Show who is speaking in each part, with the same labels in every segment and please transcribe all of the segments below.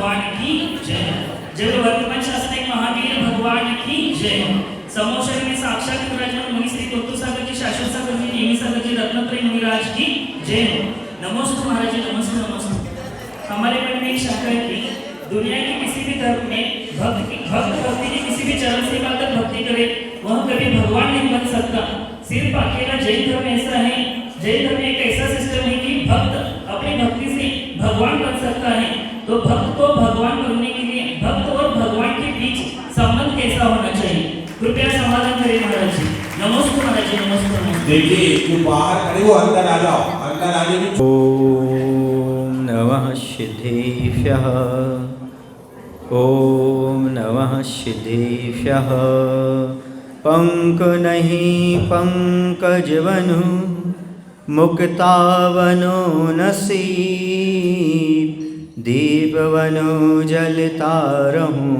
Speaker 1: भगवान की जय। जग वर्तमान शास्त्रिक महावीर भगवान की जय। समोशर में साक्षात विराजमान मुनि श्री कोत्तू सागर जी, शाश्वत सागर जी, नेमी सागर जी, रत्नत्रय मुनिराज की जय। नमोस्तु महाराज जी, नमस्ते नमस्ते। हमारे मन में एक शंका है कि दुनिया के किसी भी धर्म में भक्ति की किसी भी चरण सीमा तक भक्ति करे वह कभी भगवान नहीं बन सकता। सिर्फ अकेला जैन धर्म ऐसा है, जैन धर्म एक ऐसा सिस्टम है कि भक्त अपनी भक्ति से भगवान बन सकता है। तो भक्त को भगवान बनने के लिए भक्त और भगवान के बीच संबंध कैसा होना चाहिए, कृपया समाधान करें महाराज जी। नमस्ते महाराज जी, नमस्ते।
Speaker 2: देखिए जो बाहर खड़े वो अंदर आ जाओ, अंदर आने की।
Speaker 3: ओम नमः सिद्धेभ्यः, ओम नमः सिद्धेभ्यः। पंक नहीं पंकजवनु, मुक्तावनो नसीब। दीपवनो जलतारहूँ,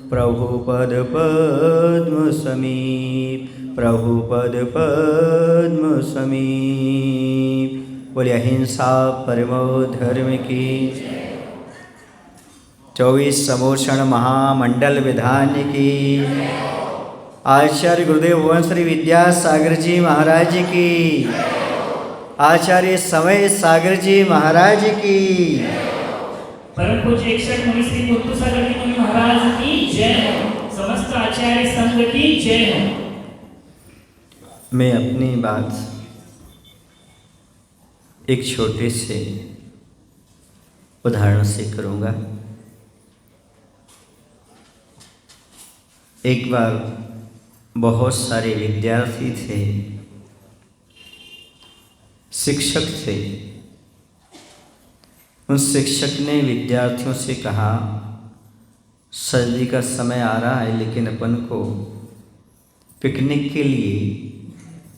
Speaker 3: प्रभु पद पद्म समीप, प्रभु पद पद्म समीप। बोले अहिंसा परमो धर्म की। 24 समोषण महामंडल विधान की। आचार्य गुरुदेव भुवन श्री विद्यासागर जी महाराज की। आचार्य समय सागर जी महाराज की।
Speaker 1: परम पूज्य 61 मुनि श्री कोत्तू सागर जी मुनि महाराज की जय हो। समस्त आचार्य संघ की जय हो।
Speaker 3: मैं अपनी बात एक छोटे से उदाहरण से करूँगा। एक बार बहुत सारे विद्यार्थी थे, शिक्षक थे। उस शिक्षक ने विद्यार्थियों से कहा, सर्दी का समय आ रहा है लेकिन अपन को पिकनिक के लिए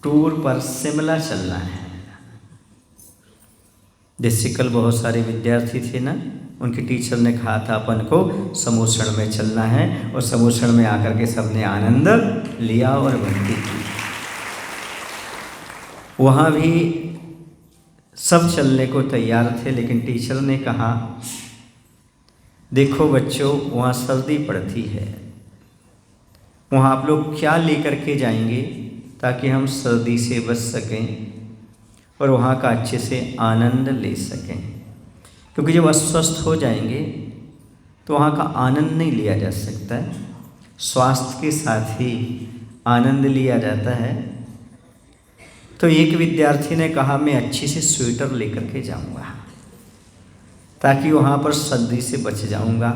Speaker 3: टूर पर शिमला चलना है। जैसे कल बहुत सारे विद्यार्थी थे ना, उनके टीचर ने कहा था अपन को समोषण में चलना है, और समोषण में आकर के सबने आनंद लिया और भक्ति की। वहाँ भी सब चलने को तैयार थे, लेकिन टीचर ने कहा, देखो बच्चों वहाँ सर्दी पड़ती है, वहाँ आप लोग क्या लेकर के जाएंगे ताकि हम सर्दी से बच सकें और वहाँ का अच्छे से आनंद ले सकें। क्योंकि जब अस्वस्थ हो जाएंगे तो वहाँ का आनंद नहीं लिया जा सकता है। स्वास्थ्य के साथ ही आनंद लिया जाता है। तो एक विद्यार्थी ने कहा, मैं अच्छी सी स्वेटर लेकर के जाऊँगा ताकि वहाँ पर सर्दी से बच जाऊँगा।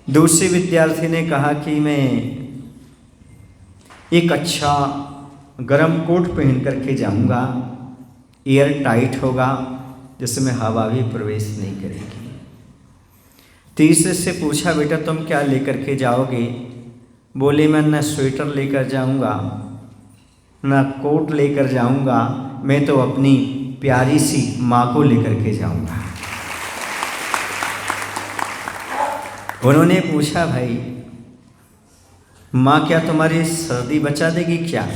Speaker 3: दूसरे विद्यार्थी ने कहा कि मैं एक अच्छा गरम कोट पहन करके जाऊँगा, एयर टाइट होगा, जिसमें हवा भी प्रवेश नहीं करेगी। तीसरे से पूछा, बेटा तुम क्या लेकर के जाओगे? बोले, मैं न स्वेटर लेकर जाऊँगा न कोट लेकर जाऊँगा, मैं तो अपनी प्यारी सी माँ को लेकर के जाऊँगा। उन्होंने पूछा, भाई माँ क्या तुम्हारी सर्दी बचा देगी क्या?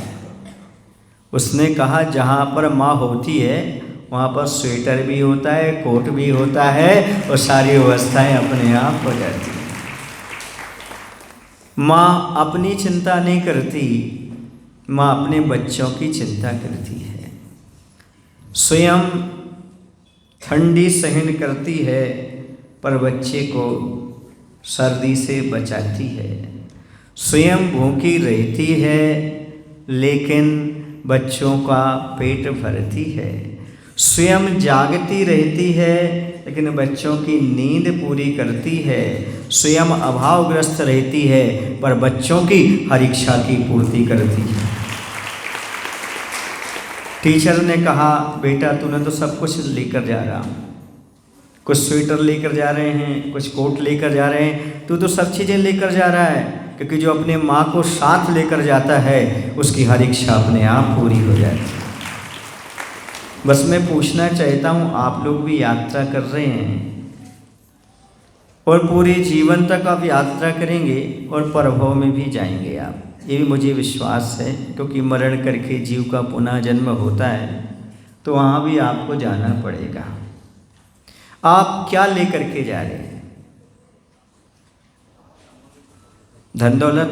Speaker 3: उसने कहा, जहाँ पर माँ होती है वहाँ पर स्वेटर भी होता है, कोट भी होता है, और सारी व्यवस्थाएं अपने आप हो जाती हैं। माँ अपनी चिंता नहीं करती, माँ अपने बच्चों की चिंता करती है। स्वयं ठंडी सहन करती है पर बच्चे को सर्दी से बचाती है। स्वयं भूखी रहती है लेकिन बच्चों का पेट भरती है। स्वयं जागती रहती है लेकिन बच्चों की नींद पूरी करती है। स्वयं अभावग्रस्त रहती है पर बच्चों की हर इच्छा की पूर्ति करती है। टीचर ने कहा, बेटा तूने तो सब कुछ लेकर जा रहा, कुछ स्वेटर लेकर जा रहे हैं, कुछ कोट लेकर जा रहे हैं, तू तो सब चीज़ें लेकर जा रहा है, क्योंकि जो अपने माँ को साथ लेकर जाता है उसकी हर इच्छा अपने आप पूरी हो जाती है। बस मैं पूछना चाहता हूँ, आप लोग भी यात्रा कर रहे हैं और पूरे जीवन तक आप यात्रा करेंगे और परभव में भी जाएंगे आप, ये भी मुझे विश्वास है, क्योंकि मरण करके जीव का पुनः जन्म होता है तो वहाँ भी आपको जाना पड़ेगा। आप क्या लेकर के जा रहे हैं? धन दौलत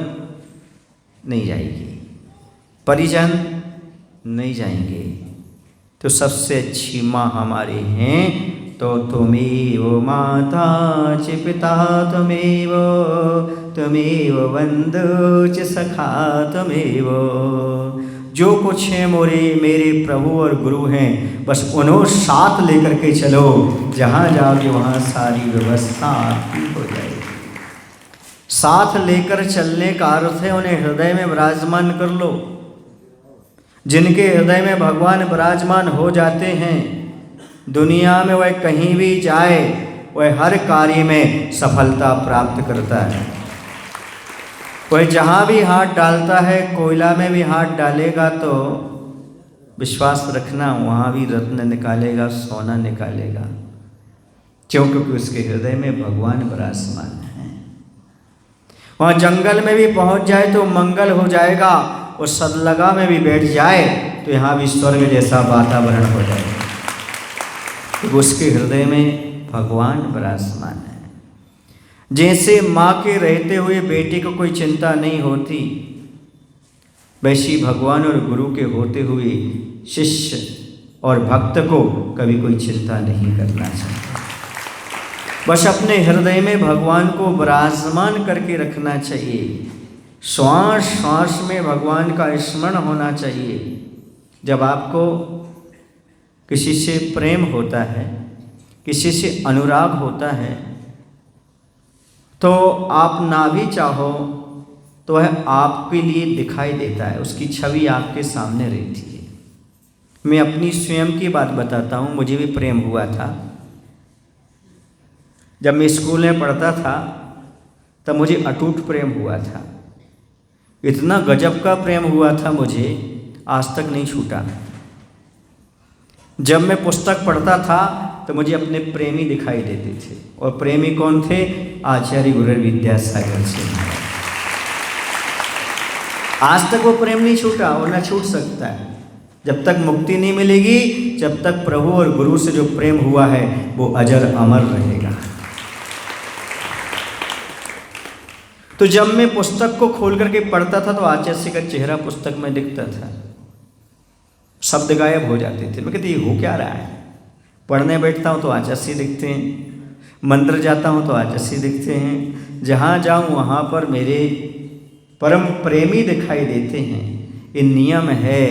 Speaker 3: नहीं जाएगी, परिजन नहीं जाएंगे, तो सबसे अच्छी माँ हमारे हैं तो तुमेव माता च पिता तुमेव, तुमेव बंधु च सखा तुमेव। जो कुछ है मेरे प्रभु और गुरु हैं, बस उन्हों साथ लेकर के चलो, जहाँ जाओगे वहाँ सारी व्यवस्था आपकी हो जाएगी। साथ लेकर चलने का अर्थ है उन्हें हृदय में विराजमान कर लो। जिनके हृदय में भगवान विराजमान हो जाते हैं, दुनिया में वह कहीं भी जाए वह हर कार्य में सफलता प्राप्त करता है। वह जहाँ भी हाथ डालता है, कोयला में भी हाथ डालेगा तो विश्वास रखना वहाँ भी रत्न निकालेगा, सोना निकालेगा। क्यों? क्योंकि उसके हृदय में भगवान विराजमान है। वहाँ जंगल में भी पहुँच जाए तो मंगल हो जाएगा, और सदलगा में भी बैठ जाए तो यहाँ भी स्वर्ग जैसा वातावरण हो जाएगा। तो उसके हृदय में भगवान विराजमान है। जैसे माँ के रहते हुए बेटे को कोई चिंता नहीं होती, वैसी भगवान और गुरु के होते हुए शिष्य और भक्त को कभी कोई चिंता नहीं करना चाहिए। बस अपने हृदय में भगवान को विराजमान करके रखना चाहिए। श्वास श्वास में भगवान का स्मरण होना चाहिए। जब आपको किसी से प्रेम होता है, किसी से अनुराग होता है, तो आप ना भी चाहो तो वह आपके लिए दिखाई देता है, उसकी छवि आपके सामने रहती है। मैं अपनी स्वयं की बात बताता हूँ। मुझे भी प्रेम हुआ था। जब मैं स्कूल में पढ़ता था तब मुझे अटूट प्रेम हुआ था। इतना गजब का प्रेम हुआ था मुझे, आज तक नहीं छूटा। जब मैं पुस्तक पढ़ता था तो मुझे अपने प्रेमी दिखाई देते थे, और प्रेमी कौन थे? आचार्य गुरु विद्यासागर से। आज तक वो प्रेम नहीं छूटा और न छूट सकता है। जब तक मुक्ति नहीं मिलेगी, जब तक प्रभु और गुरु से जो प्रेम हुआ है वो अजर अमर रहेगा। तो जब मैं पुस्तक को खोल करके पढ़ता था तो आचार्य का चेहरा पुस्तक में दिखता था। शब्द गायब हो जाते थे। मैं कहती ये हो क्या रहा है? पढ़ने बैठता हूँ तो आचार्य दिखते हैं, मंदिर जाता हूँ तो आचार्य दिखते हैं, जहाँ जाऊँ वहाँ पर मेरे परम प्रेमी दिखाई देते हैं। ये नियम है,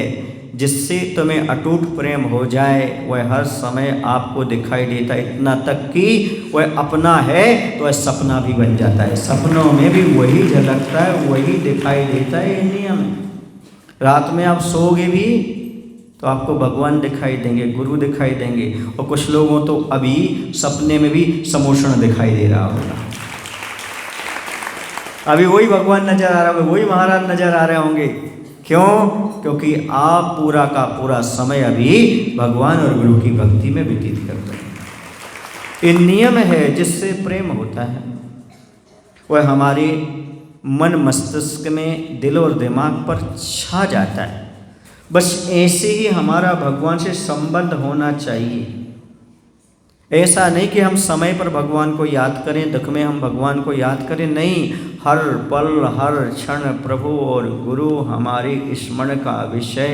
Speaker 3: जिससे तुम्हें अटूट प्रेम हो जाए वह हर समय आपको दिखाई देता है, इतना तक कि वह अपना है तो वह सपना भी बन जाता है। सपनों में भी वही झलकता है, वही दिखाई देता है। ये नियम है। रात में आप सोओगे भी तो आपको भगवान दिखाई देंगे, गुरु दिखाई देंगे, और कुछ लोगों तो अभी सपने में भी समोषण दिखाई दे रहा होगा। अभी वही भगवान नजर आ रहा होगा, वही महाराज नजर आ रहे होंगे। क्यों? क्योंकि आप पूरा का पूरा समय अभी भगवान और गुरु की भक्ति में व्यतीत करते हैं। ये नियम है जिससे प्रेम होता है, वह हमारे मन मस्तिष्क में, दिल और दिमाग पर छा जाता है। बस ऐसे ही हमारा भगवान से संबंध होना चाहिए। ऐसा नहीं कि हम समय पर भगवान को याद करें, दुख में हम भगवान को याद करें, नहीं। हर पल हर क्षण प्रभु और गुरु हमारे स्मरण का विषय,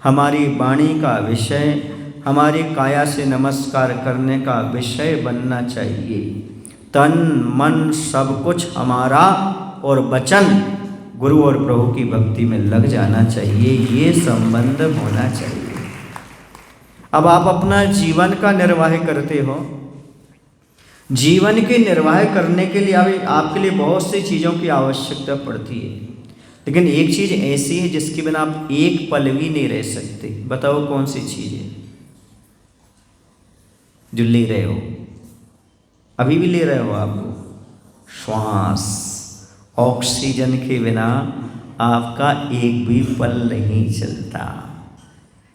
Speaker 3: हमारी वाणी का विषय, हमारी काया से नमस्कार करने का विषय बनना चाहिए। तन मन सब कुछ हमारा और वचन गुरु और प्रभु की भक्ति में लग जाना चाहिए। ये संबंध होना चाहिए। अब आप अपना जीवन का निर्वाह करते हो। जीवन के निर्वाह करने के लिए आपके लिए बहुत सी चीज़ों की आवश्यकता पड़ती है, लेकिन एक चीज़ ऐसी है जिसके बिना आप एक पल भी नहीं रह सकते। बताओ कौन सी चीज़ है जो ले रहे हो? अभी भी ले रहे हो आप? श्वास। ऑक्सीजन के बिना आपका एक भी पल नहीं चलता।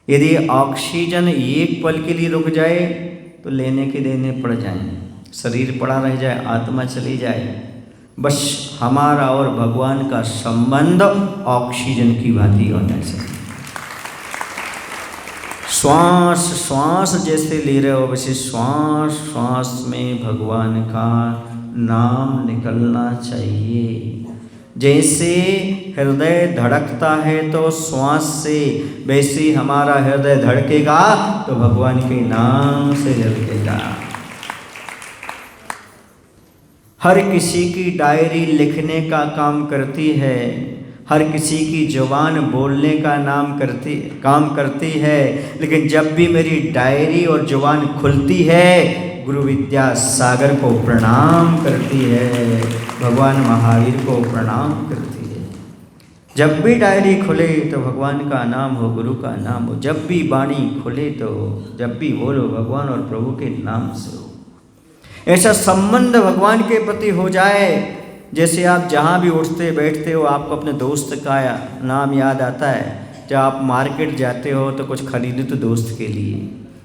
Speaker 3: यदि ऑक्सीजन एक पल के लिए रुक जाए तो लेने के देने पड़ जाएं, शरीर पड़ा रह जाए, आत्मा चली जाए। बस हमारा और भगवान का संबंध ऑक्सीजन की भांति होना चाहिए। श्वास श्वास जैसे ले रहे हो वैसे श्वास श्वास में भगवान का नाम निकलना चाहिए। जैसे हृदय धड़कता है तो श्वास से, वैसे हमारा हृदय धड़केगा तो भगवान के नाम से धड़केगा। हर किसी की डायरी लिखने का काम करती है, हर किसी की जुबान बोलने का काम करती है, लेकिन जब भी मेरी डायरी और जुबान खुलती है गुरु विद्या सागर को प्रणाम करती है, भगवान महावीर को प्रणाम करती है। जब भी डायरी खुले तो भगवान का नाम हो, गुरु का नाम हो। जब भी वाणी खुले तो जब भी बोलो भगवान और प्रभु के नाम से हो। ऐसा संबंध भगवान के प्रति हो जाए जैसे आप जहाँ भी उठते बैठते हो आपको अपने दोस्त का नाम याद आता है। जब आप मार्केट जाते हो तो कुछ खरीदो तो दोस्त के लिए,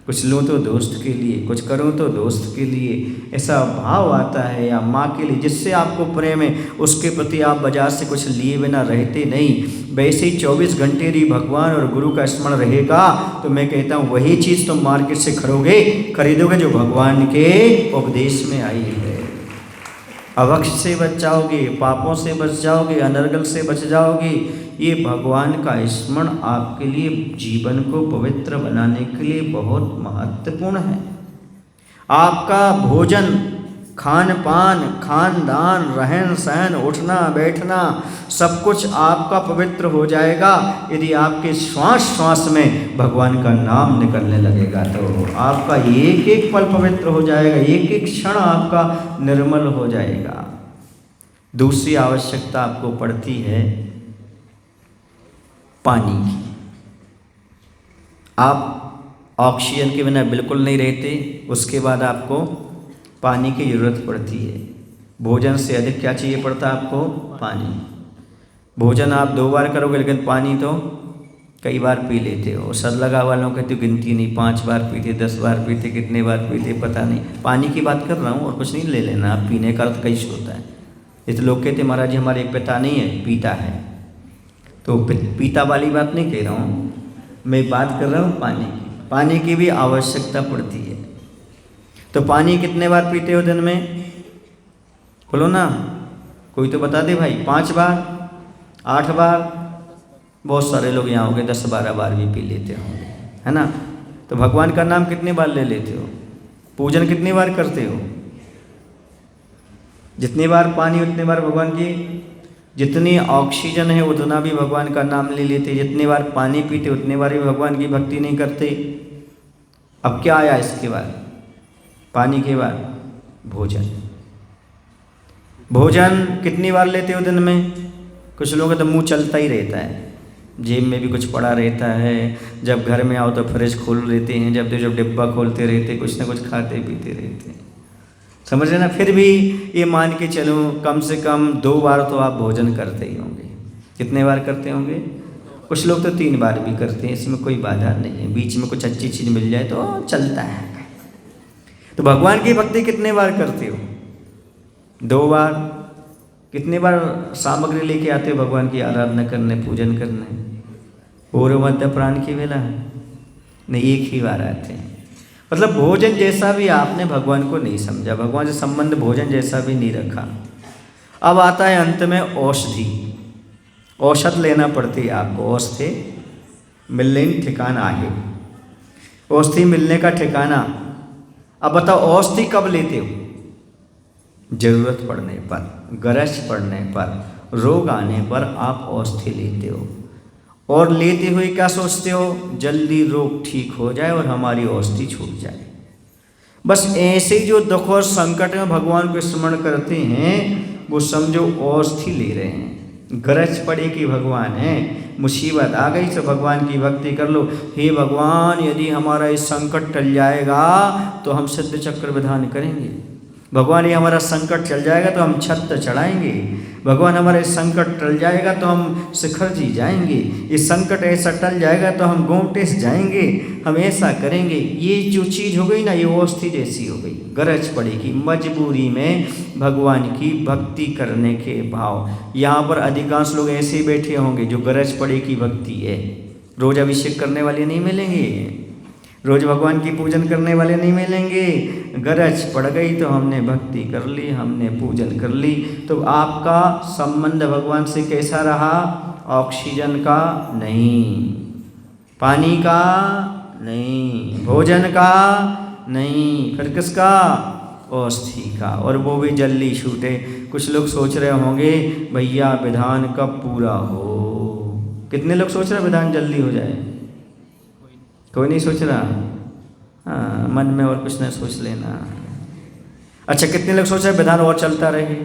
Speaker 3: कुछ लूँ तो दोस्त के लिए, कुछ करूँ तो दोस्त के लिए, ऐसा भाव आता है। या माँ के लिए जिससे आपको प्रेम है उसके प्रति आप बाजार से कुछ लिए बिना रहते नहीं। वैसे ही 24 घंटे यदि भगवान और गुरु का स्मरण रहेगा तो मैं कहता हूँ वही चीज़ तुम मार्केट से खरीदोगे जो भगवान के उपदेश में आई है। अवक्ष से बच जाओगे, पापों से बच जाओगे, अनर्गल से बच जाओगे। ये भगवान का स्मरण आपके लिए जीवन को पवित्र बनाने के लिए बहुत महत्वपूर्ण है। आपका भोजन, खान पान, खानदान, रहन सहन, उठना बैठना सब कुछ आपका पवित्र हो जाएगा यदि आपके श्वास श्वास में भगवान का नाम निकलने लगेगा। तो आपका एक एक पल पवित्र हो जाएगा, एक एक क्षण आपका निर्मल हो जाएगा। दूसरी आवश्यकता आपको पड़ती है पानी की। आप ऑक्सीजन के बिना बिल्कुल नहीं रहते, उसके बाद आपको पानी की ज़रूरत पड़ती है। भोजन से अधिक क्या चाहिए पड़ता है आपको? पानी। भोजन आप 2 बार करोगे लेकिन पानी तो कई बार पी लेते हो। सर लगा वालों की तो गिनती नहीं, 5 बार पीते, 10 बार पीते, कितने बार पीते पता नहीं। पानी की बात कर रहा हूँ और कुछ नहीं ले लेना। आप पीने का अर्थ कैसे होता है? इतने लोग कहते महाराज जी हमारे एक पिता नहीं है, पीता है। तो पीता वाली बात नहीं कह रहा हूँ, मैं बात कर रहा हूँ पानी की। पानी की भी आवश्यकता पड़ती है। तो पानी कितने बार पीते हो दिन में? बोलो ना, कोई तो बता दे भाई। 5 बार, 8 बार? बहुत सारे लोग यहाँ होंगे 10-12 बार भी पी लेते होंगे, है ना? तो भगवान का नाम कितनी बार ले लेते हो? पूजन कितनी बार करते हो? जितनी बार पानी उतनी बार भगवान की, जितनी ऑक्सीजन है उतना भी भगवान का नाम ले लेते। जितनी बार पानी पीते उतनी बार भी भगवान की भक्ति नहीं करते। अब क्या आया इसके बाद? पानी के बाद भोजन। भोजन कितनी बार लेते हो दिन में? कुछ लोगों का तो मुंह चलता ही रहता है, जेब में भी कुछ पड़ा रहता है। जब घर में आओ तो फ्रिज खोल लेते हैं, जब डिब्बा खोलते रहते, कुछ ना कुछ खाते पीते रहते हैं। समझ रहे ना? फिर भी ये मान के चलो कम से कम 2 बार तो आप भोजन करते ही होंगे। कितने बार करते होंगे? कुछ लोग तो 3 बार भी करते हैं, इसमें कोई बाधा नहीं है। बीच में कुछ अच्छी चीज़ मिल जाए तो चलता है। तो भगवान की भक्ति कितने बार करते हो? 2 बार। कितने बार सामग्री लेके आते हो भगवान की आराधना करने, पूजन करने? पूर्व मध्य प्राण की वेला नहीं, एक ही बार आते हैं। मतलब भोजन जैसा भी आपने भगवान को नहीं समझा, भगवान से संबंध भोजन जैसा भी नहीं रखा। अब आता है अंत में औषधि। औषध लेना पड़ती है आपको। औषधि मिलने ठिकाना है, औषधि मिलने का ठिकाना। अब बताओ औषधि कब लेते हो? जरूरत पड़ने पर, गरज पड़ने पर, रोग आने पर आप औषधि लेते हो। और लेते हुए क्या सोचते हो? जल्दी रोग ठीक हो जाए और हमारी औषधि छूट जाए। बस ऐसे ही जो दुख और संकट में भगवान को स्मरण करते हैं वो समझो औषधि ले रहे हैं। गरज पड़े कि भगवान है, मुसीबत आ गई तो भगवान की भक्ति कर लो। हे भगवान यदि हमारा इस संकट टल जाएगा तो हम सिद्ध चक्र विधान करेंगे। भगवान ये हमारा संकट चल जाएगा तो हम छत्र चढ़ाएंगे। भगवान हमारा संकट टल जाएगा तो हम शिखर जी जाएंगे। ये संकट ऐसा टल जाएगा तो हम गोमटेश जाएंगे। हम ऐसा करेंगे। ये जो चीज़ हो गई ना, ये औषधि जैसी हो गई। गरज पड़ेगी मजबूरी में भगवान की भक्ति करने के भाव। यहाँ पर अधिकांश लोग ऐसे बैठे होंगे जो गरज पड़े की भक्ति है। रोज अभिषेक करने वाले नहीं मिलेंगे, रोज भगवान की पूजन करने वाले नहीं मिलेंगे। गरज पड़ गई तो हमने भक्ति कर ली, हमने पूजन कर ली, तो आपका संबंध भगवान से कैसा रहा? ऑक्सीजन का नहीं, पानी का नहीं, भोजन का नहीं, फिर किसका? औषधि का, और वो भी जल्दी छूटे। कुछ लोग सोच रहे होंगे भैया विधान कब पूरा हो। कितने लोग सोच रहे विधान जल्दी हो जाए? कोई नहीं सोच रहा? हाँ, मन में और कुछ नहीं सोच लेना। अच्छा, कितने लोग सोच रहे विधान और चलता रहे?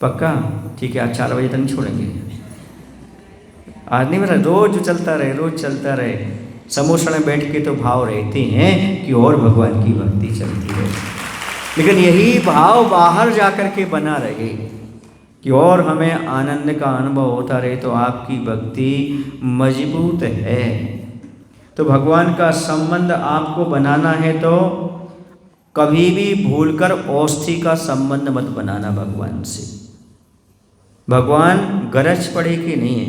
Speaker 3: पक्का? ठीक है, आज 4 बजे तक नहीं छोड़ेंगे। आज नहीं मेरा, रोज चलता रहे, रोज चलता रहे। समोसण में बैठ के तो भाव रहते हैं कि और भगवान की भक्ति चलती है, लेकिन यही भाव बाहर जाकर के बना रहे कि और हमें आनंद का अनुभव होता रहे, तो आपकी भक्ति मजबूत है। तो भगवान का संबंध आपको बनाना है तो कभी भी भूलकर औषधि का संबंध मत बनाना भगवान से। भगवान गरज पड़े के नहीं है,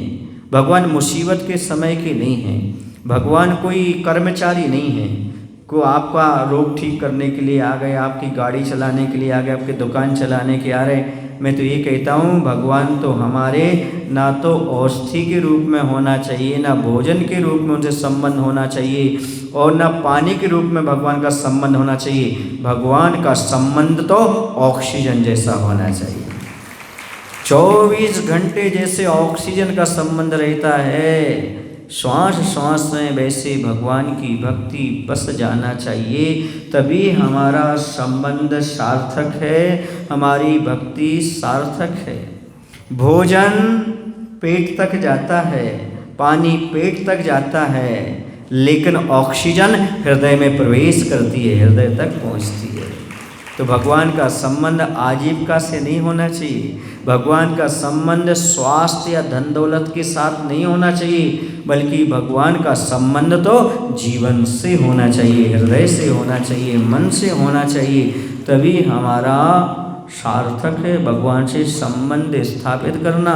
Speaker 3: भगवान मुसीबत के समय के नहीं है, भगवान कोई कर्मचारी नहीं है, को आपका रोग ठीक करने के लिए आ गए, आपकी गाड़ी चलाने के लिए आ गए, आपकी दुकान चलाने के आ रहे। मैं तो ये कहता हूँ भगवान तो हमारे ना तो औषधि के रूप में होना चाहिए, ना भोजन के रूप में उनसे संबंध होना चाहिए, और ना पानी के रूप में भगवान का संबंध होना चाहिए। भगवान का संबंध तो ऑक्सीजन जैसा होना चाहिए। 24 घंटे जैसे ऑक्सीजन का संबंध रहता है श्वास श्वास में, वैसे भगवान की भक्ति बस जाना चाहिए। तभी हमारा संबंध सार्थक है, हमारी भक्ति सार्थक है। भोजन पेट तक जाता है, पानी पेट तक जाता है, लेकिन ऑक्सीजन हृदय में प्रवेश करती है, हृदय तक पहुंचती है। तो भगवान का संबंध आजीविका से नहीं होना चाहिए, भगवान का संबंध स्वास्थ्य या धन दौलत के साथ नहीं होना चाहिए, बल्कि भगवान का संबंध तो जीवन से होना चाहिए, हृदय से होना चाहिए, मन से होना चाहिए। तभी हमारा सार्थक है भगवान से संबंध स्थापित करना,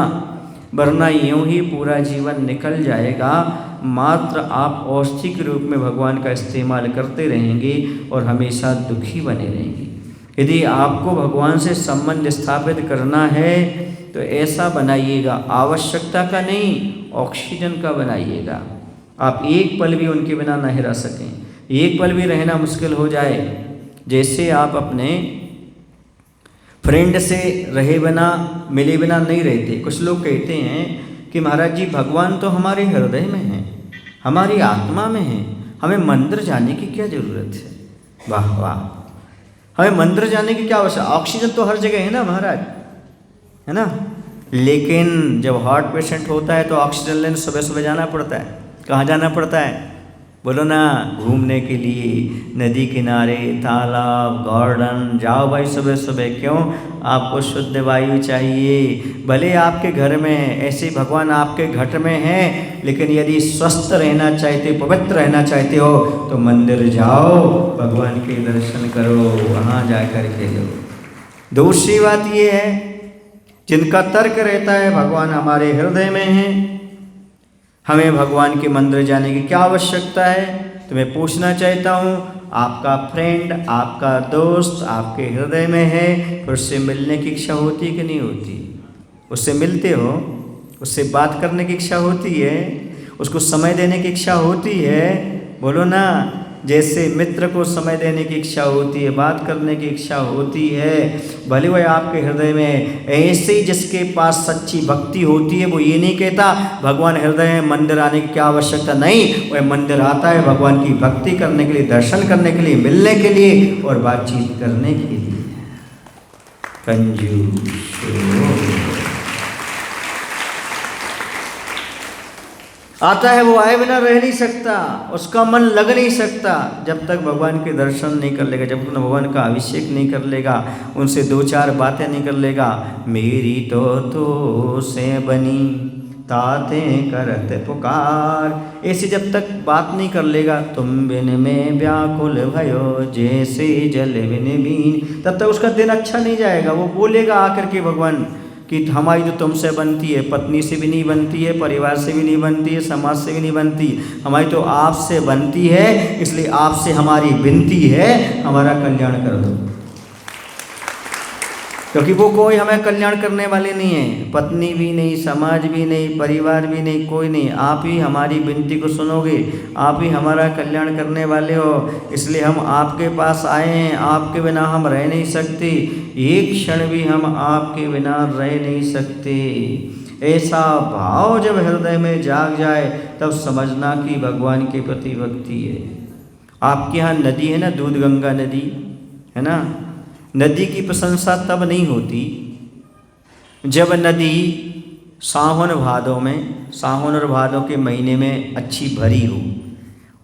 Speaker 3: वरना यूँ ही पूरा जीवन निकल जाएगा। मात्र आप औषधि के रूप में भगवान का इस्तेमाल करते रहेंगे और हमेशा दुखी बने रहेंगे। यदि आपको भगवान से संबंध स्थापित करना है तो ऐसा बनाइएगा, आवश्यकता का नहीं, ऑक्सीजन का बनाइएगा। आप एक पल भी उनके बिना नहीं रह सकें, एक पल भी रहना मुश्किल हो जाए। जैसे आप अपने फ्रेंड से रहे बिना, मिले बिना नहीं रहते। कुछ लोग कहते हैं कि महाराज जी भगवान तो हमारे हृदय में है, हमारी आत्मा में है, हमें मंदिर जाने की क्या ज़रूरत है। वाह वाह, हमें मंदिर जाने की क्या आवश्यकता, ऑक्सीजन तो हर जगह है ना महाराज, है ना। लेकिन जब हार्ट पेशेंट होता है तो ऑक्सीजन लेने सुबह सुबह जाना पड़ता है। कहाँ जाना पड़ता है बोलो ना? घूमने के लिए, नदी किनारे, तालाब, गार्डन जाओ भाई सुबह सुबह। क्यों? आपको शुद्ध वायु चाहिए। भले आपके घर में ऐसे भगवान आपके घर में हैं, लेकिन यदि स्वस्थ रहना चाहते, पवित्र रहना चाहते हो तो मंदिर जाओ, भगवान के दर्शन करो, वहाँ जा कर के लो। दूसरी बात ये है, जिनका तर्क रहता है भगवान हमारे हृदय में है, हमें भगवान के मंदिर जाने की क्या आवश्यकता है, तो मैं पूछना चाहता हूँ, आपका फ्रेंड, आपका दोस्त आपके हृदय में है, फिर उससे मिलने की इच्छा होती कि नहीं होती? उससे मिलते हो, उससे बात करने की इच्छा होती है, उसको समय देने की इच्छा होती है, बोलो ना। जैसे मित्र को समय देने की इच्छा होती है, बात करने की इच्छा होती है, भले वह आपके हृदय में। ऐसे ही जिसके पास सच्ची भक्ति होती है वो ये नहीं कहता भगवान हृदय में, मंदिर आने की क्या आवश्यकता, नहीं, वह मंदिर आता है भगवान की भक्ति करने के लिए, दर्शन करने के लिए, मिलने के लिए और बातचीत करने के लिए। कंजूस आता है, वो आए बिना रह नहीं सकता, उसका मन लग नहीं सकता जब तक भगवान के दर्शन नहीं कर लेगा, जब तक भगवान का अभिषेक नहीं कर लेगा, उनसे 2-4 बातें नहीं कर लेगा। मेरी तो से बनी ताते करत पुकार, ऐसे जब तक बात नहीं कर लेगा, तुम बिन में व्याकुल भयो जैसे जल बिन बीन, तब तक उसका दिन अच्छा नहीं जाएगा। वो बोलेगा आकर के भगवान कि हमारी तो तुमसे बनती है, पत्नी से भी नहीं बनती है, परिवार से भी नहीं बनती है, समाज से भी नहीं बनती, हमारी तो आपसे बनती है, इसलिए आपसे हमारी विनती है, हमारा कल्याण कर दो। क्योंकि वो कोई हमें कल्याण करने वाले नहीं है, पत्नी भी नहीं, समाज भी नहीं, परिवार भी नहीं, कोई नहीं। आप ही हमारी विनती को सुनोगे, आप ही हमारा कल्याण करने वाले हो, इसलिए हम आपके पास आए हैं। आपके बिना हम रह नहीं सकते, एक क्षण भी हम आपके बिना रह नहीं सकते। ऐसा भाव जब हृदय में जाग जाए तब समझना कि भगवान के प्रति भक्ति है। आपके यहाँ नदी है ना, दूध गंगा नदी है ना, नदी की प्रशंसा तब नहीं होती जब नदी सावन भादों में, सावन और भादों के महीने में अच्छी भरी हो।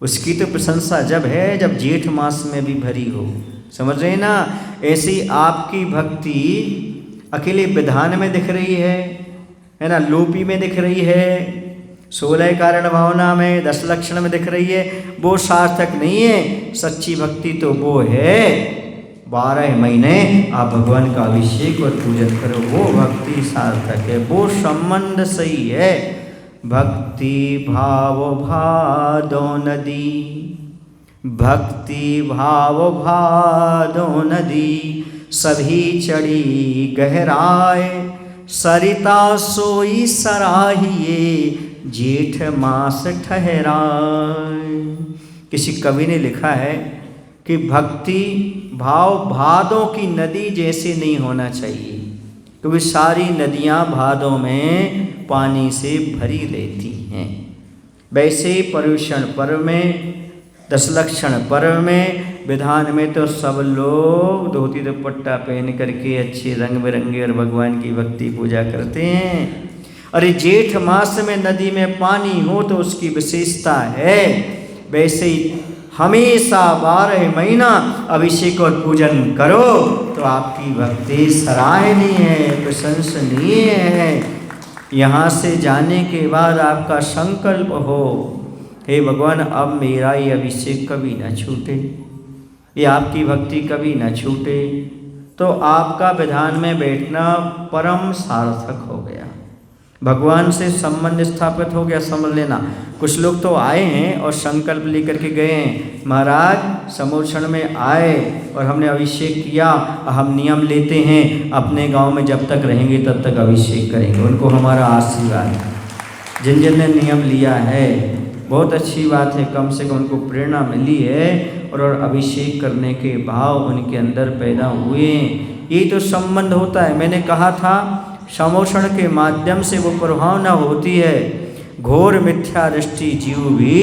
Speaker 3: उसकी तो प्रशंसा जब है जब जेठ मास में भी भरी हो। समझ रहे ना? ऐसी आपकी भक्ति अकेले विधान में दिख रही है ना, लोपी में दिख रही है, 16 कारण भावना में, 10 लक्षण में दिख रही है, वो सार्थक नहीं है। सच्ची भक्ति तो वो है 12 महीने आप भगवान का अभिषेक और पूजन करो, वो भक्ति सार्थक है, वो संबंध सही है। भक्ति भाव भादो नदी, भक्ति भाव भादो नदी, सभी चढ़ी गहराए, सरिता सोई सराहिए, जेठ मास ठहराए। किसी कवि ने लिखा है कि भक्ति भाव भादों की नदी जैसे नहीं होना चाहिए, क्योंकि सारी नदियाँ भादों में पानी से भरी रहती हैं। वैसे ही पर्युषण पर्व में, 10 लक्षण पर्व में, विधान में तो सब लोग धोती दुपट्टा पहन करके अच्छे रंग बिरंगे और भगवान की भक्ति पूजा करते हैं। अरे जेठ मास में नदी में पानी हो तो उसकी विशेषता है। वैसे ही हमेशा 12 महीना अभिषेक और पूजन करो तो आपकी भक्ति सराहनीय है, प्रशंसनीय है। यहाँ से जाने के बाद आपका संकल्प हो, हे भगवान अब मेरा ये अभिषेक कभी ना छूटे, ये आपकी भक्ति कभी ना छूटे, तो आपका विधान में बैठना परम सार्थक हो गया, भगवान से संबंध स्थापित हो गया। समझ लेना, कुछ लोग तो आए हैं और संकल्प लेकर के गए हैं, महाराज समोषण में आए और हमने अभिषेक किया, हम नियम लेते हैं अपने गांव में जब तक रहेंगे तब तक अभिषेक करेंगे, उनको हमारा आशीर्वाद है। जिन जिन ने नियम लिया है बहुत अच्छी बात है, कम से कम उनको प्रेरणा मिली है और अभिषेक करने के भाव उनके अंदर पैदा हुए। ये तो संबंध होता है। मैंने कहा था समोषण के माध्यम से वो प्रभावना होती है, घोर मिथ्या दृष्टि जीव भी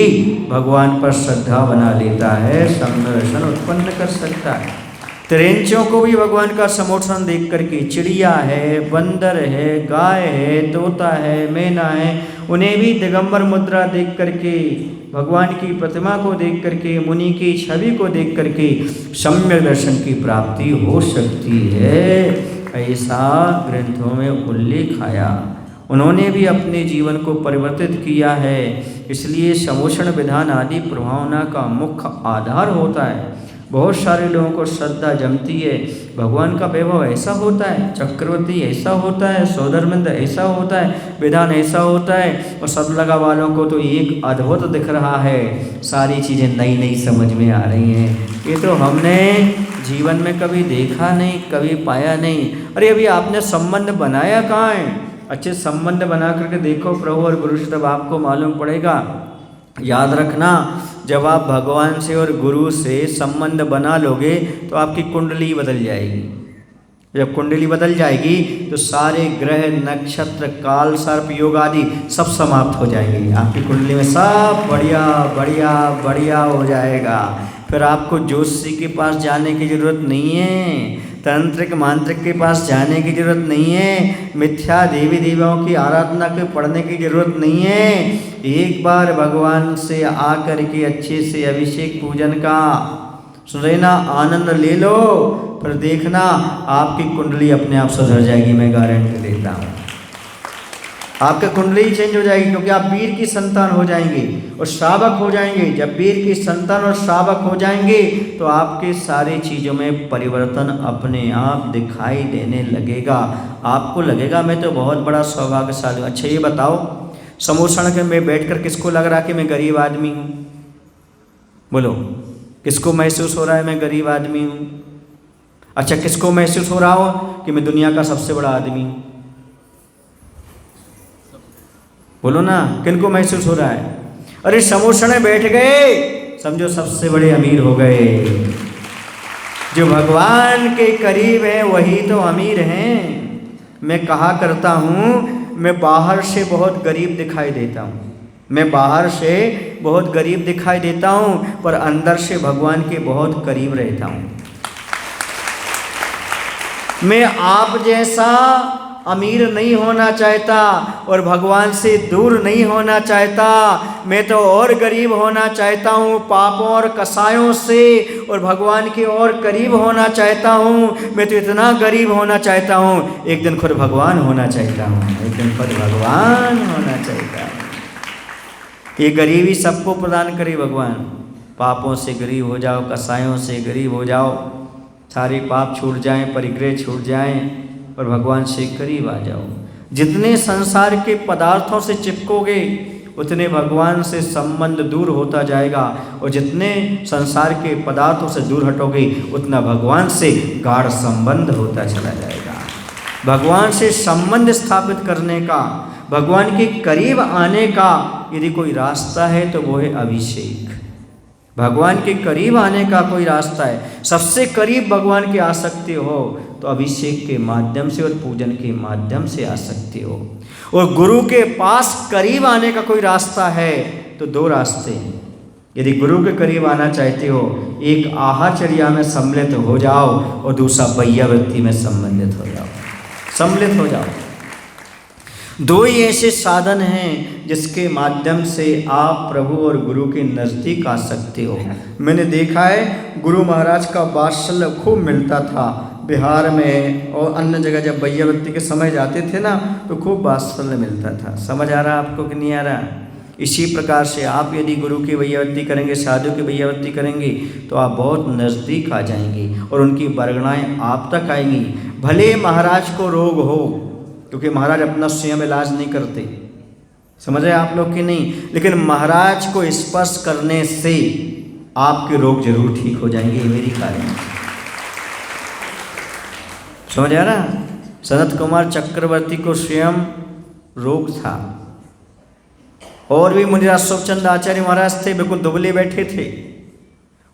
Speaker 3: भगवान पर श्रद्धा बना लेता है, समदर्शन उत्पन्न कर सकता है। त्रेंचों को भी भगवान का समोषण देख करके, चिड़िया है, बंदर है, गाय है, तोता है, मैना है, उन्हें भी दिगंबर मुद्रा देख करके, भगवान की प्रतिमा को देख करके, मुनि की छवि को देख करके सम्यक दर्शन की प्राप्ति हो सकती है। ऐसा ग्रंथों में उल्लेख आया, उन्होंने भी अपने जीवन को परिवर्तित किया है। इसलिए समोषण विधान आदि प्रभावना का मुख्य आधार होता है। बहुत सारे लोगों को श्रद्धा जमती है, भगवान का वैभव ऐसा होता है, चक्रवर्ती ऐसा होता है, सौदरमंद ऐसा होता है, विधान ऐसा होता है, और सब लगा वालों को तो एक अद्भुत दिख रहा है, सारी चीज़ें नई नई समझ में आ रही हैं। ये तो हमने जीवन में कभी देखा नहीं, कभी पाया नहीं। अरे अभी आपने संबंध बनाया कहाँ है? अच्छे संबंध बना करके देखो प्रभु और गुरु से, तब आपको मालूम पड़ेगा। याद रखना, जब आप भगवान से और गुरु से संबंध बना लोगे तो आपकी कुंडली बदल जाएगी। जब कुंडली बदल जाएगी तो सारे ग्रह, नक्षत्र, काल, सर्प, योग आदि सब समाप्त हो जाएंगे। आपकी कुंडली में सब बढ़िया बढ़िया बढ़िया हो जाएगा। फिर आपको ज्योतिषी के पास जाने की जरूरत नहीं है, तांत्रिक मांत्रिक के पास जाने की जरूरत नहीं है, मिथ्या देवी देवताओं की आराधना के पढ़ने की जरूरत नहीं है। एक बार भगवान से आकर के अच्छे से अभिषेक पूजन का सुनना आनंद ले लो, फिर देखना आपकी कुंडली अपने आप सुधर जाएगी, मैं गारंटी देता हूँ। आपका कुंडली चेंज हो जाएगी, क्योंकि आप वीर की संतान हो जाएंगे और श्रावक हो जाएंगे। जब वीर की संतान और श्रावक हो जाएंगे तो आपके सारी चीज़ों में परिवर्तन अपने आप दिखाई देने लगेगा। आपको लगेगा मैं तो बहुत बड़ा सौभाग्यशाली हूँ। अच्छा ये बताओ, समोषण के में बैठकर किसको लग रहा कि मैं गरीब आदमी हूँ? बोलो, किसको महसूस हो रहा है मैं गरीब आदमी हूँ? अच्छा, किसको महसूस हो रहा हो कि मैं दुनिया का सबसे बड़ा आदमी हूँ? बोलो ना, किनको महसूस हो रहा है? अरे समोषण में बैठ गए, समझो सबसे बड़े अमीर हो गए। जो भगवान के करीब है वही तो अमीर हैं। मैं कहा करता हूँ, मैं बाहर से बहुत गरीब दिखाई देता हूँ, मैं बाहर से बहुत गरीब दिखाई देता हूँ, पर अंदर से भगवान के बहुत करीब रहता हूँ। मैं आप जैसा अमीर नहीं होना चाहता और भगवान से दूर नहीं होना चाहता। मैं तो और गरीब होना चाहता हूँ, पापों और कसायों से, और भगवान के और करीब होना चाहता हूँ। मैं तो इतना गरीब होना चाहता हूँ, एक दिन खुद भगवान होना चाहता हूँ, एक दिन खुद भगवान होना चाहता हूँ। ये गरीबी सबको प्रदान करे भगवान। पापों से गरीब हो जाओ, कसायों से गरीब हो जाओ, सारे पाप छूट जाएं, परिग्रह छूट जाएं और भगवान से करीब आ जाओ। जितने संसार के पदार्थों से चिपकोगे उतने भगवान से संबंध दूर होता जाएगा, और जितने संसार के पदार्थों से दूर हटोगे उतना भगवान से गाढ़ संबंध होता चला जाएगा। भगवान से संबंध स्थापित करने का, भगवान के करीब आने का यदि कोई रास्ता है तो वो है अभिषेक। भगवान के करीब आने का कोई रास्ता है, सबसे करीब भगवान के आ सकते हो तो अभिषेक के माध्यम से और पूजन के माध्यम से आ सकते हो। और गुरु के पास करीब आने का कोई रास्ता है तो दो रास्ते हैं। यदि गुरु के करीब आना चाहते हो, एक आहाचर्या में सम्मिलित हो जाओ और दूसरा वैयावृत्ति में सम्मिलित हो जाओ, सम्मिलित हो जाओ। दो ही ऐसे साधन हैं जिसके माध्यम से आप प्रभु और गुरु के नज़दीक आ सकते हो। मैंने देखा है गुरु महाराज का वात्सल्य खूब मिलता था बिहार में, और अन्य जगह जब वैयावृत्ति के समय जाते थे ना तो खूब वात्सल्य मिलता था। समझ आ रहा आपको कि नहीं आ रहा? इसी प्रकार से आप यदि गुरु की वैयावृत्ति करेंगे, साधु की वैयावृत्ति करेंगे तो आप बहुत नज़दीक आ जाएंगे और उनकी बरगनाएँ आप तक आएंगी। भले महाराज को रोग हो, क्योंकि महाराज अपना स्वयं इलाज नहीं करते, समझ रहे आप लोग कि नहीं, लेकिन महाराज को स्पर्श करने से आपके रोग जरूर ठीक हो जाएंगे, मेरी कारण। समझ आ रहा? सनत कुमार चक्रवर्ती को स्वयं रोग था, और भी मुनिराज सोमचंद आचार्य महाराज थे, बिल्कुल दुबले बैठे थे।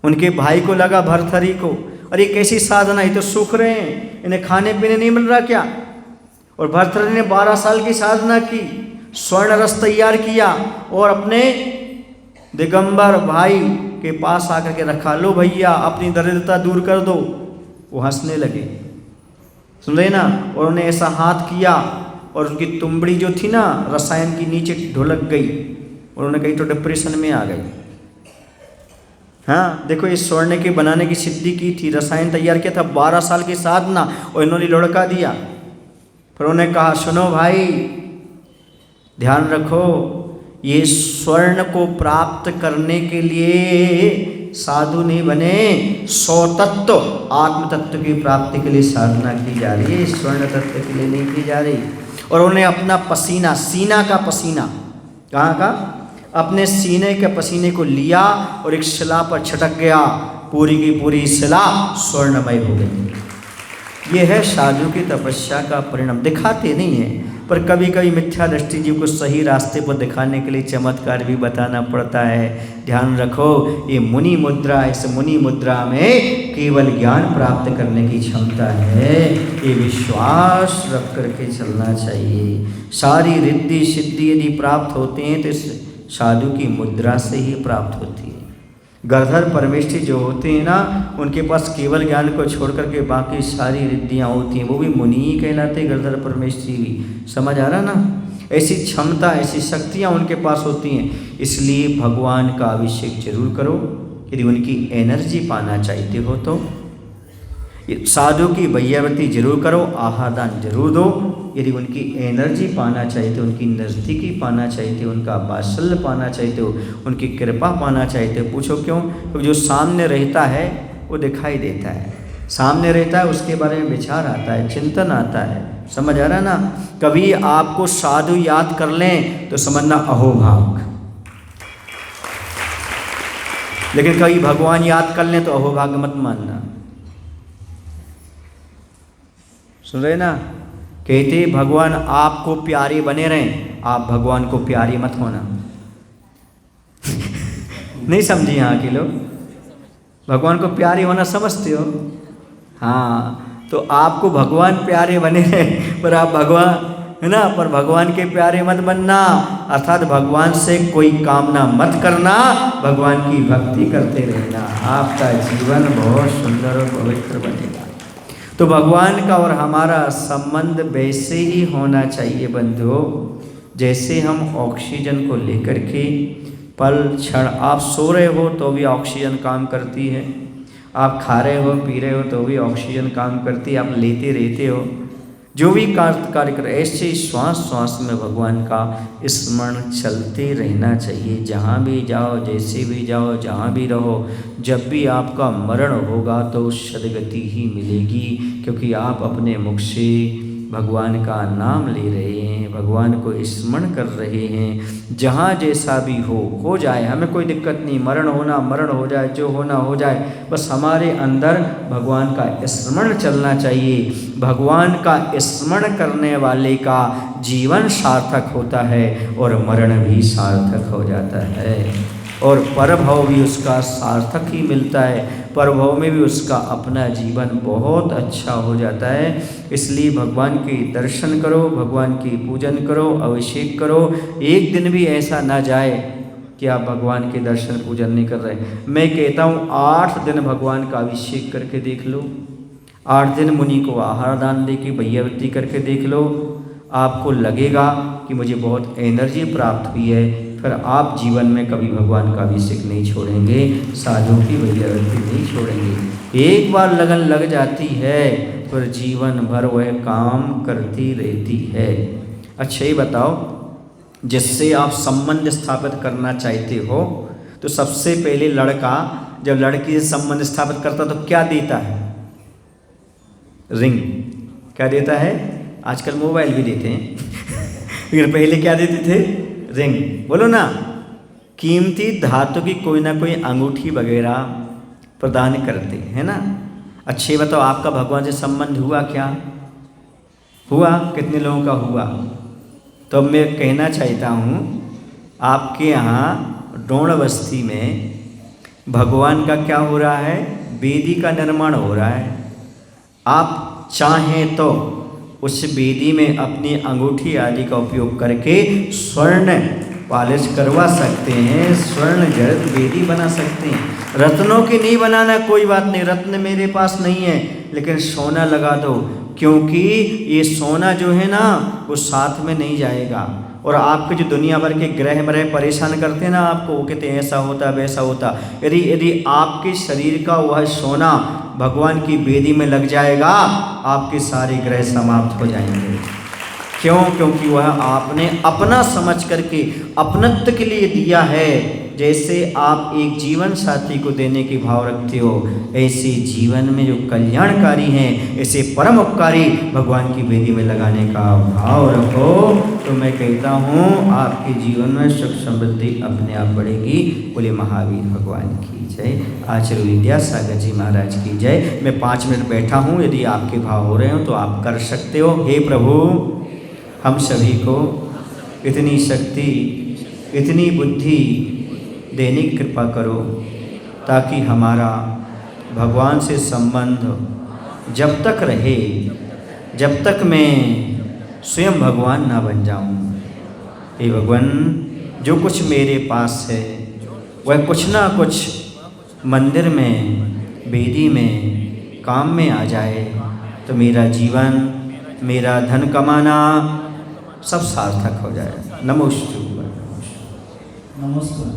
Speaker 3: उनके भाई को लगा भरथरी को, अरे कैसी साधना, ये तो सूख रहे हैं, इन्हें खाने पीने नहीं मिल रहा क्या? और भरथरी ने 12 साल की साधना की, स्वर्ण रस तैयार किया और अपने दिगंबर भाई के पास आकर के रखा, लो भैया अपनी दरिद्रता दूर कर दो। वो हंसने लगे, सुन रहे ना, और उन्हें ऐसा हाथ किया और उनकी तुंबड़ी जो थी ना रसायन की नीचे ढुलक गई, उन्होंने कही तो डिप्रेशन में आ गई। हाँ देखो, इस स्वर्ण के बनाने की सिद्धि की थी, रसायन तैयार किया था, 12 साल की साधना, और इन्होंने लुढ़का दिया। फिर उन्होंने कहा, सुनो भाई ध्यान रखो, ये स्वर्ण को प्राप्त करने के लिए साधु नहीं बने, 100 तत्व आत्म तत्व की प्राप्ति के लिए साधना की जा रही है, स्वर्ण तत्व के लिए नहीं की जा रही। और उन्होंने अपना पसीना, सीना का पसीना, कहाँ का, अपने सीने के पसीने को लिया और एक शिला पर छटक गया, पूरी की पूरी शिला स्वर्णमय हो गई। यह है साधु की तपस्या का परिणाम। दिखाते नहीं है, पर कभी कभी मिथ्या दृष्टि जीव को सही रास्ते पर दिखाने के लिए चमत्कार भी बताना पड़ता है। ध्यान रखो, ये मुनि मुद्रा, इस मुनि मुद्रा में केवल ज्ञान प्राप्त करने की क्षमता है, ये विश्वास रख करके चलना चाहिए। सारी रिद्धि सिद्धि यदि प्राप्त होते हैं तो इस साधु की मुद्रा से ही प्राप्त होती है। गरधर परमेष्ठी जो होते हैं ना, उनके पास केवल ज्ञान को छोड़ करके बाकी सारी रिद्धियाँ होती हैं, वो भी मुनि ही कहलाते हैं, गरधर परमेष्ठी भी। समझ आ रहा ना? ऐसी क्षमता, ऐसी शक्तियाँ उनके पास होती हैं। इसलिए भगवान का अभिषेक जरूर करो यदि उनकी एनर्जी पाना चाहते हो तो। साधु की वैयावृत्ति जरूर करो, आहार दान जरूर दो। यदि उनकी एनर्जी पाना चाहते हो, उनकी नज़दीकी पाना चाहते हो, उनका वात्सल्य पाना चाहते हो, उनकी कृपा पाना चाहते हो, पूछो क्यों? क्योंकि जो सामने रहता है वो दिखाई देता है, सामने रहता है उसके बारे में विचार आता है, चिंतन आता है। समझ आ रहा है ना? कभी आपको साधु याद कर लें तो समझना अहोभाग, लेकिन कभी भगवान याद कर लें तो अहोभाग्य मत मानना। सुन रहे ना? कहते भगवान आपको प्यारे बने रहें, आप भगवान को प्यारे मत होना। नहीं समझे यहाँ के लोग? भगवान को प्यारे होना समझते हो? हाँ, तो आपको भगवान प्यारे बने रहें पर आप भगवान, है ना, पर भगवान के प्यारे मत बनना। अर्थात भगवान से कोई कामना मत करना, भगवान की भक्ति करते रहना, आपका जीवन बहुत सुंदर और पवित्र बनेगा। तो भगवान का और हमारा संबंध वैसे ही होना चाहिए बंधुओं, जैसे हम ऑक्सीजन को लेकर के पल क्षण, आप सो रहे हो तो भी ऑक्सीजन काम करती है, आप खा रहे हो पी रहे हो तो भी ऑक्सीजन काम करती है, आप लेते रहते हो, जो भी कार्य कर, ऐसे श्वास श्वास में भगवान का स्मरण चलते रहना चाहिए। जहाँ भी जाओ, जैसे भी जाओ, जहाँ भी रहो, जब भी आपका मरण होगा तो सद्गति ही मिलेगी, क्योंकि आप अपने मुख से भगवान का नाम ले रहे हैं, भगवान को स्मरण कर रहे हैं। जहाँ जैसा भी हो जाए, हमें कोई दिक्कत नहीं, मरण हो जाए, जो होना हो जाए, बस हमारे अंदर भगवान का स्मरण चलना चाहिए। भगवान का स्मरण करने वाले का जीवन सार्थक होता है और मरण भी सार्थक हो जाता है, और परभव भी उसका सार्थक ही मिलता है, परभव में भी उसका अपना जीवन बहुत अच्छा हो जाता है। इसलिए भगवान के दर्शन करो, भगवान की पूजन करो, अभिषेक करो। एक दिन भी ऐसा ना जाए कि आप भगवान के दर्शन पूजन नहीं कर रहे। मैं कहता हूँ 8 दिन भगवान का अभिषेक करके देख लो, 8 दिन मुनि को आहार दान दे के वैयावृत्ति करके देख लो, आपको लगेगा कि मुझे बहुत एनर्जी प्राप्त हुई है। फिर आप जीवन में कभी भगवान का अभिषेक नहीं छोड़ेंगे, साधुओं की वैयावृत्ति नहीं छोड़ेंगे। एक बार लगन लग जाती है फिर जीवन भर वह काम करती रहती है। अच्छा ये बताओ, जिससे आप संबंध स्थापित करना चाहते हो तो सबसे पहले लड़का जब लड़की से संबंध स्थापित करता तो क्या देता है? रिंग। क्या देता है? आजकल मोबाइल भी देते हैं लेकिन पहले क्या देते थे? रिंग। बोलो ना, कीमती धातु की कोई ना कोई अंगूठी वगैरह प्रदान करते हैं ना। अच्छे बताओ, आपका भगवान से संबंध हुआ क्या? हुआ? कितने लोगों का हुआ? तो मैं कहना चाहता हूँ, आपके यहाँ डोंड बस्ती में भगवान का क्या हो रहा है? वेदी का निर्माण हो रहा है। आप चाहें तो उस वेदी में अपनी अंगूठी आदि का उपयोग करके स्वर्ण पॉलिश करवा सकते हैं, स्वर्ण जड़ित वेदी बना सकते हैं। रत्नों की नहीं बनाना, कोई बात नहीं, रत्न मेरे पास नहीं है, लेकिन सोना लगा दो, क्योंकि ये सोना जो है ना वो साथ में नहीं जाएगा। और आपके जो दुनिया भर के ग्रह मरह परेशान करते हैं ना आपको, वो कहते हैं ऐसा होता वैसा होता, यदि आपके शरीर का वह सोना भगवान की वेदी में लग जाएगा, आपके सारे ग्रह समाप्त हो जाएंगे। क्यों? क्योंकि वह आपने अपना समझ करके अपनत्व के लिए दिया है। जैसे आप एक जीवन साथी को देने के भाव रखते हो, ऐसे जीवन में जो कल्याणकारी हैं, ऐसे परम उपकारी भगवान की वेदी में लगाने का भाव रखो। तो मैं कहता हूँ आपके जीवन में सुख समृद्धि अपने आप बढ़ेगी। बोले महावीर भगवान की जय, आचार्य विद्यासागर जी महाराज की जय। मैं 5 मिनट बैठा हूँ, यदि आपके भाव हो रहे हो तो आप कर सकते हो। हे प्रभु, हम सभी को इतनी शक्ति, इतनी बुद्धि देने की कृपा करो, ताकि हमारा भगवान से संबंध जब तक रहे, जब तक मैं स्वयं भगवान ना बन जाऊं। हे भगवान, जो कुछ मेरे पास है वह कुछ ना कुछ मंदिर में, वेदी में काम में आ जाए, तो मेरा जीवन, मेरा धन कमाना सब सार्थक हो जाए। नमोस्तु।
Speaker 1: नमस्कार।